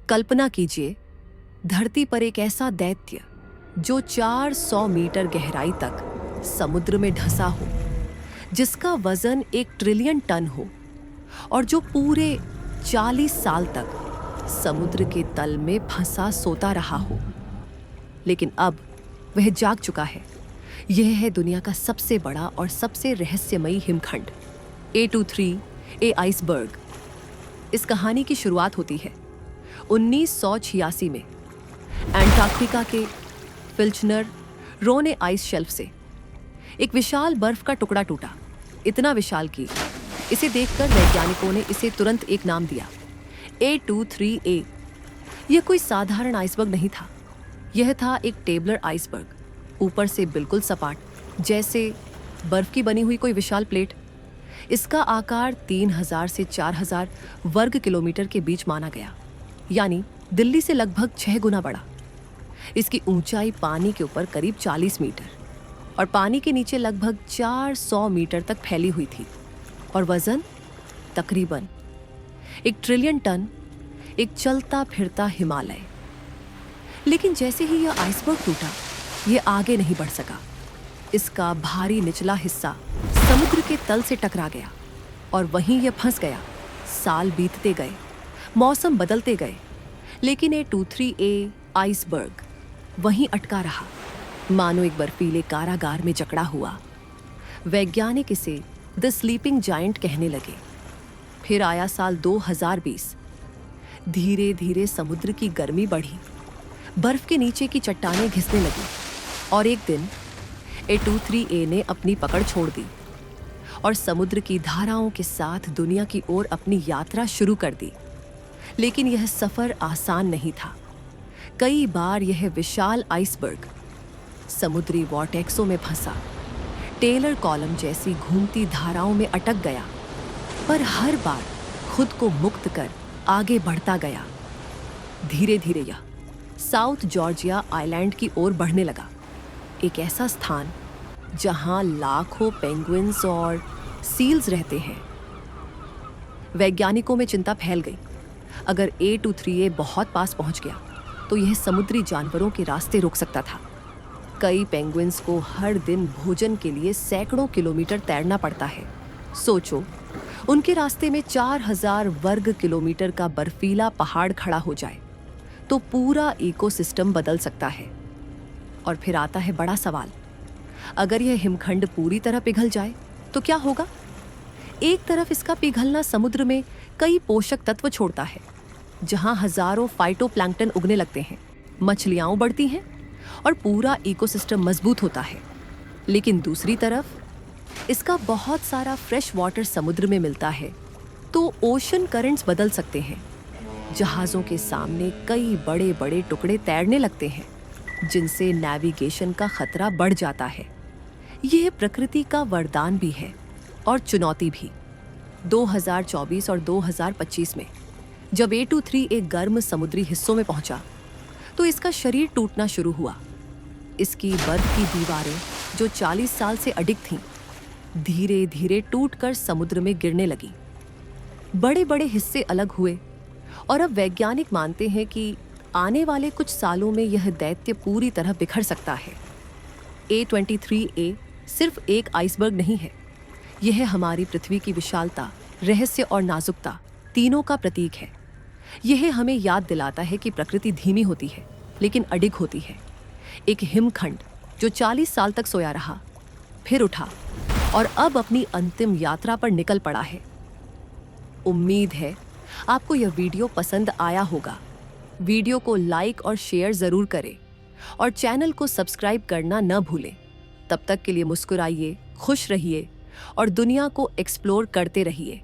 कल्पना कीजिए, धरती पर एक ऐसा दैत्य जो 400 मीटर गहराई तक समुद्र में ढसा हो, जिसका वजन 1 ट्रिलियन टन हो और जो पूरे 40 साल तक समुद्र के तल में फंसा सोता रहा हो। लेकिन अब वह जाग चुका है। यह है दुनिया का सबसे बड़ा और सबसे रहस्यमयी हिमखंड, A23A आइसबर्ग। इस कहानी की शुरुआत होती है 1986 में एंटार्क्टिका के फिल्चनर रोने आइस शेल्फ से। एक विशाल बर्फ का टुकड़ा टूटा, इतना विशाल कि इसे देखकर वैज्ञानिकों ने इसे तुरंत एक नाम दिया, A23A। यह कोई साधारण आइसबर्ग नहीं था, यह था एक टेबलर आइसबर्ग, ऊपर से बिल्कुल सपाट, जैसे बर्फ की बनी हुई कोई विशाल प्लेट। इसका आकार 3000 से 4000 वर्ग किलोमीटर के बीच माना गया, यानी दिल्ली से लगभग 6 गुना बड़ा। इसकी ऊंचाई पानी के ऊपर करीब 40 मीटर और पानी के नीचे लगभग 400 मीटर तक फैली हुई थी, और वजन तकरीबन 1 ट्रिलियन टन, एक चलता फिरता हिमालय। लेकिन जैसे ही यह आइसबर्ग टूटा, यह आगे नहीं बढ़ सका। इसका भारी निचला हिस्सा समुद्र के तल से टकरा गया और वहीं यह फंस गया। साल बीतते गए, मौसम बदलते गए, लेकिन A23A आइसबर्ग वहीं अटका रहा, मानो एक बर्फीले कारागार में जकड़ा हुआ। वैज्ञानिक इसे द स्लीपिंग जायंट कहने लगे। फिर आया साल 2020। धीरे धीरे समुद्र की गर्मी बढ़ी, बर्फ के नीचे की चट्टानें घिसने लगी और एक दिन A23A ने अपनी पकड़ छोड़ दी और समुद्र की धाराओं के साथ दुनिया की ओर अपनी यात्रा शुरू कर दी। लेकिन यह सफर आसान नहीं था। कई बार यह विशाल आइसबर्ग समुद्री वॉर्टेक्सों में फंसा, टेलर कॉलम जैसी घूमती धाराओं में अटक गया, पर हर बार खुद को मुक्त कर आगे बढ़ता गया। धीरे धीरे यह साउथ जॉर्जिया आइलैंड की ओर बढ़ने लगा, एक ऐसा स्थान जहां लाखों पेंगुइन्स और सील्स रहते हैं। वैज्ञानिकों में चिंता फैल गई। अगर A23A बहुत पास पहुंच गया तो यह समुद्री जानवरों के रास्ते रोक सकता था। कई पेंगुइन्स को हर दिन भोजन के लिए सैकड़ों किलोमीटर तैरना पड़ता है। सोचो, उनके रास्ते में 4000 वर्ग किलोमीटर का बर्फीला पहाड़ खड़ा हो जाए तो पूरा इकोसिस्टम बदल सकता है। और फिर आता है बड़ा सवाल, अगर यह हिमखंड पूरी तरह पिघल जाए तो क्या होगा? एक तरफ इसका पिघलना समुद्र में कई पोषक तत्व छोड़ता है, जहां हजारों फाइटोप्लैंक्टन उगने लगते हैं, मछलियां बढ़ती हैं और पूरा इकोसिस्टम मजबूत होता है। लेकिन दूसरी तरफ इसका बहुत सारा फ्रेश वाटर समुद्र में मिलता है, तो ओशन करंट्स बदल सकते हैं। जहाज़ों के सामने कई बड़े बड़े टुकड़े तैरने लगते हैं, जिनसे नेविगेशन का खतरा बढ़ जाता है। यह प्रकृति का वरदान भी है और चुनौती भी। 2024 और 2025 में जब A23A गर्म समुद्री हिस्सों में पहुंचा तो इसका शरीर टूटना शुरू हुआ। इसकी बर्फ की दीवारें, जो 40 साल से अडिग थीं, धीरे धीरे टूटकर समुद्र में गिरने लगी। बड़े बड़े हिस्से अलग हुए और अब वैज्ञानिक मानते हैं कि आने वाले कुछ सालों में यह दैत्य पूरी तरह बिखर सकता है। A23A सिर्फ एक आइसबर्ग नहीं है, यह हमारी पृथ्वी की विशालता, रहस्य और नाजुकता तीनों का प्रतीक है। यह हमें याद दिलाता है कि प्रकृति धीमी होती है लेकिन अडिग होती है। एक हिमखंड जो 40 साल तक सोया रहा, फिर उठा और अब अपनी अंतिम यात्रा पर निकल पड़ा है। उम्मीद है आपको यह वीडियो पसंद आया होगा। वीडियो को लाइक और शेयर ज़रूर करें और चैनल को सब्सक्राइब करना न भूलें। तब तक के लिए मुस्कुराइए, खुश रहिए और दुनिया को एक्सप्लोर करते रहिए।